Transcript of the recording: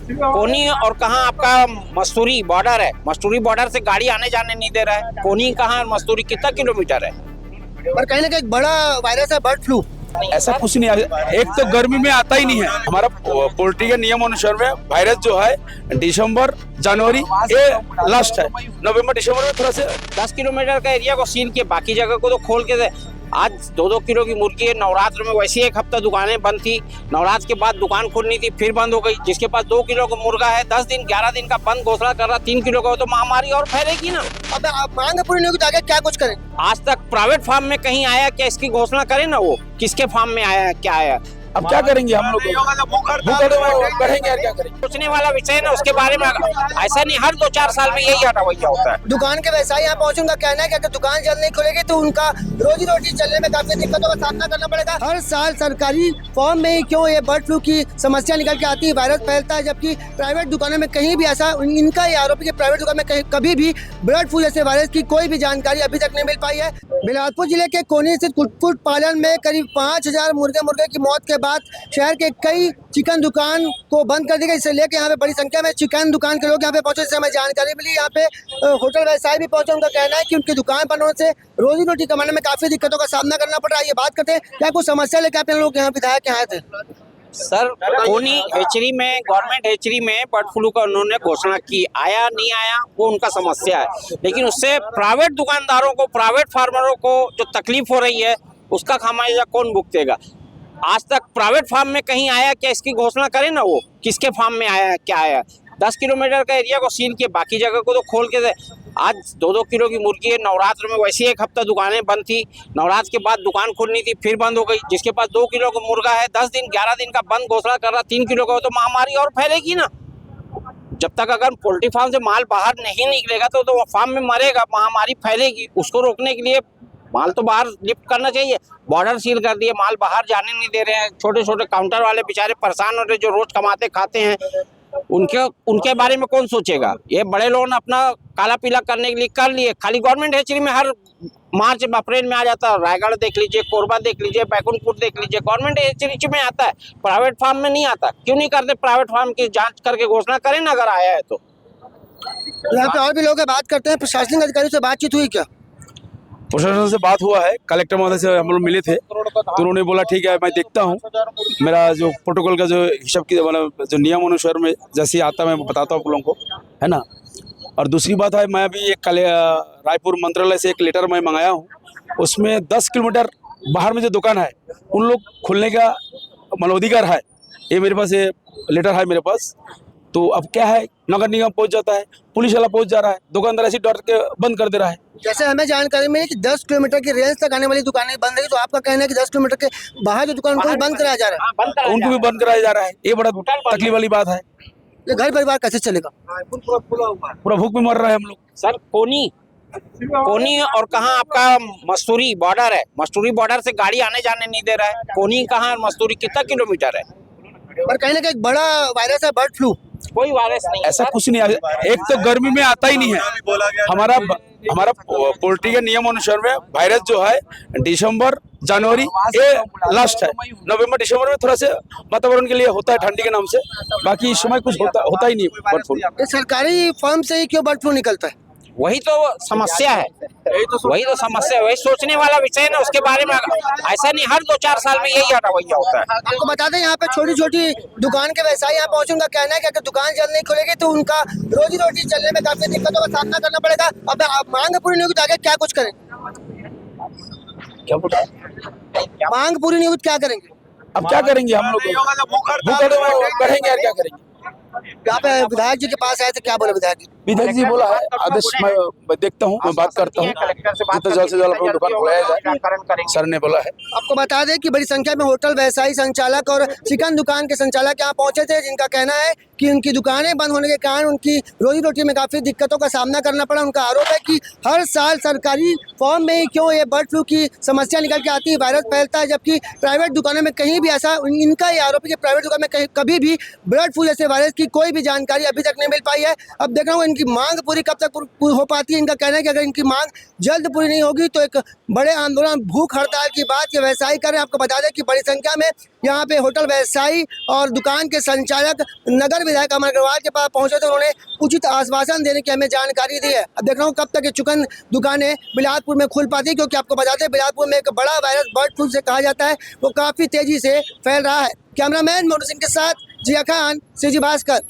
कोनी और कहाँ आपका मसूरी बॉर्डर है। मसूरी बॉर्डर से गाड़ी आने जाने नहीं दे रहा है। कोनी कहाँ और मसूरी कितना किलोमीटर है। पर कहीं ना कहीं एक बड़ा वायरस है बर्ड फ्लू। ऐसा कुछ नहीं है। एक तो गर्मी में आता ही नहीं है। हमारा पोल्ट्री के नियम अनुसार में वायरस जो है दिसंबर जनवरी ये लास्ट है। नवंबर दिसंबर में थोड़ा से 10 किलोमीटर का एरिया को सील किया, बाकी जगह को तो खोल के दे। आज 2-2 किलो की मुर्गी है। नवरात्र में वैसे ही एक हफ्ता दुकानें बंद थी। नवरात्र के बाद दुकान खोलनी थी, फिर बंद हो गई। जिसके पास 2 किलो का मुर्गा है 10 दिन 11 दिन का बंद घोषणा कर रहा, 3 किलो का हो तो महामारी और फैलेगी ना। अब आप मांग पूरी नहीं होगी तो आगे क्या कुछ करें? आज तक प्राइवेट फार्म में कहीं आया क्या इसकी घोषणा करे ना, वो किसके फार्म में आया है क्या आया। अब क्या करेंगे हम लोग बढ़ेंगे यार, क्या करेंगे। सोचने वाला विषय है ना, उसके बारे में ऐसा नहीं हर 2-4 साल में यही रवैया होता है। दुकान के व्यवसायी यहाँ पहुंचूंगा कहना है कि अगर दुकान जल्द नहीं खुलेगी तो उनका रोजी रोटी चलने में काफी दिक्कतों का सामना करना पड़ेगा। हर साल सरकारी फॉर्म में ही क्यों ये बर्ड फ्लू की समस्या निकल के आती है, वायरस फैलता है, जबकि प्राइवेट दुकानों में कहीं भी ऐसा, इनका ये आरोप है कि प्राइवेट दुकान में कभी भी बर्ड फ्लू जैसे वायरस की कोई भी जानकारी अभी तक नहीं मिल पाई है। बिलासपुर जिले के कोनी स्थित कुक्कुट पालन में करीब 5000 मुर्गे की मौत के बाद शहर के कई चिकन दुकान को बंद कर दी गई। इसे लेकर यहाँ पे बड़ी संख्या में चिकन दुकान के लोग यहाँ पे पहुंचे, जिससे हमें जानकारी मिली। यहाँ पे होटल व्यवसायी भी पहुंचे। उनका कहना है कि उनकी दुकान बंद होने से रोजी रोटी कमाने में काफी दिक्कतों का सामना करना पड़ रहा है। ये बात करते हैं क्या कुछ समस्या लेकर आप लोग यहाँ विधायक आए थे? सर, कोनी हेचरी में, गवर्नमेंट हेचरी में बर्ड फ्लू का उन्होंने घोषणा की। आया नहीं आया वो उनका समस्या है, लेकिन उससे प्राइवेट दुकानदारों को, प्राइवेट फार्मरों को जो तकलीफ हो रही है उसका खामियाजा कौन भुगतेगा। आज तक प्राइवेट फार्म में कहीं आया क्या इसकी घोषणा करे ना, वो किसके फार्म में आया क्या आया। 10 किलोमीटर का एरिया को सील किया, बाकी जगह को तो खोल के दे। आज 2-2 किलो की मुर्गी है। नवरात्र में वैसे ही एक हफ्ता दुकानें बंद थी। नवरात्र के बाद दुकान खोलनी थी, फिर बंद हो गई। जिसके पास 2 किलो का मुर्गा है 10 दिन 11 दिन का बंद घोषणा कर रहा, 3 किलो का हो तो महामारी और फैलेगी ना। जब तक अगर पोल्ट्री फार्म से माल बाहर नहीं निकलेगा तो वो फार्म में मरेगा, महामारी फैलेगी। उसको रोकने के लिए माल तो बाहर लिफ्ट करना चाहिए। बॉर्डर सील कर दिए, माल बाहर जाने नहीं दे रहे हैं। छोटे छोटे काउंटर वाले बेचारे परेशान हो रहे, जो रोज कमाते खाते हैं, उनके बारे में कौन सोचेगा। ये बड़े लोगों ने अपना काला पीला करने के लिए कर लिए। खाली गवर्नमेंट हेचरी में हर मार्च अप्रैल में आ जाता है। रायगढ़ देख लीजिए, कोरबा देख लीजिए, बैकुंठपुर देख लीजिए, गवर्नमेंट हेचरी में आता है, प्राइवेट फार्म में नहीं आता। क्यों नहीं करते? प्राइवेट फार्म की जांच करके घोषणा करें ना अगर आया है तो। यहाँ पे और भी लोग बात करते हैं। प्रशासनिक अधिकारियों से बातचीत हुई क्या? प्रशासन से बात हुआ है, कलेक्टर महोदय से हम लोग मिले थे तो उन्होंने बोला ठीक है मैं देखता हूँ, मेरा जो प्रोटोकॉल का जो हिसाब की मतलब जो नियम अनुसार में जैसे आता मैं बताता हूँ आप लोगों को, है ना। और दूसरी बात है, मैं अभी एक रायपुर मंत्रालय से एक लेटर मैं मंगाया हूँ। उसमें 10 किलोमीटर बाहर में जो दुकान है उन लोग खोलने का मतलब अधिकार है। ये मेरे पास ये लेटर है मेरे पास। तो अब क्या है, नगर निगम पहुंच जाता है, पुलिस वाला पहुंच जा रहा है, दुकानदार ऐसे डर के बंद कर दे रहा है। जैसे हमें जानकारी मिली कि 10 किलोमीटर की रेंज तक आने वाली दुकानें बंद रही, तो आपका कहना है कि 10 किलोमीटर के बाहर जो दुकान को बंद कराया जा रहा है, उनको भी बंद कराया जा रहा है। ये बड़ा तकलीफ वाली बात है। ये घर परिवार कैसे चलेगा? पूरा भूख में मर रहा है हम लोग। सर, कोनी और कहाँ आपका मसूरी बॉर्डर है। मसूरी बॉर्डर से गाड़ी आने जाने नहीं दे रहा है। कोनी कहाँ और मसूरी कितना किलोमीटर है। पर कहीं ना कहीं एक बड़ा वायरस है बर्ड फ्लू। कोई वायरस नहीं, ऐसा कुछ नहीं है। एक तो गर्मी में आता ही नहीं है। हमारा पोल्ट्री के नियम अनुसार में वायरस जो है दिसंबर जनवरी ये लास्ट है। नवंबर दिसंबर में थोड़ा से वातावरण के लिए होता है ठंडी के नाम से, बाकी इस समय कुछ होता ही नहीं बर्ड फ्लू। सरकारी फर्म से ही क्यों बर्ड फ्लू निकलता है? वही तो समस्या है, वही तो समस्या है, वही सोचने वाला विषय है ना। उसके बारे में ऐसा नहीं हर 2-4 साल में यही रवैया होता है। आपको बता दें यहाँ पे छोटी छोटी दुकान के व्यवसायी यहाँ पहुंचे। उनका कहना है कि अगर दुकान जल्द नहीं खुलेगी तो उनका रोजी रोटी चलने में काफी दिक्कतों का सामना करना पड़ेगा। अब मांग पूरी नहीं होगी तो आगे क्या कुछ करें? मांग पूरी नहीं होगी तो क्या करेंगे? अब क्या करेंगे हम लोग, बढ़ेंगे यार, क्या करेंगे। यहाँ पे विधायक जी के पास आए थे, क्या बोले विधायक जी? विधायक जी बोला है आदेश मैं देखता हूँ, मैं बात करता हूँ, जितना जल्द से जल्द अपनी दुकान खुलाया जाए, सर ने बोला है। आपको बता दें कि बड़ी संख्या में होटल व्यवसायी संचालक और चिकन दुकान के संचालक यहाँ पहुंचे थे, जिनका कहना है कि उनकी दुकानें बंद होने के कारण उनकी रोजी रोटी में काफी दिक्कतों का सामना करना पड़ा। उनका आरोप है कि हर साल सरकारी फॉर्म में ही क्यों ये बर्ड फ्लू की समस्या निकल के आती है, वायरस फैलता है, जबकि प्राइवेट दुकानों में कहीं भी ऐसा, इनका ये आरोप है कि प्राइवेट दुकान में कभी भी बर्ड फ्लू जैसे वायरस की की कोई भी जानकारी अभी तक नहीं मिल पाई है। अब देख रहा हूँ इनकी मांग पूरी कब तक हो पाती है। इनका कहना है कि अगर इनकी मांग जल्द पूरी नहीं होगी तो एक बड़े आंदोलन, भूख हड़ताल की बात ये व्यवसायी कर रहे हैं। आपको बता दें कि बड़ी संख्या में यहाँ पे होटल व्यवसायी और दुकान के संचालक नगर विधायक अमर अग्रवाल के पास पहुंचे थे। उन्होंने उचित आश्वासन देने की हमें जानकारी दी है। अब देख रहा हूँ कब तक ये चिकन दुकानें बिलासपुर में खुल पाती है, क्योंकि आपको बता दें बिलासपुर में एक बड़ा वायरस बर्ड फ्लू से कहा जाता है वो काफ़ी तेजी से फैल रहा है। कैमरामैन मोनू सिंह के साथ जिया खान, सीजी भास्कर।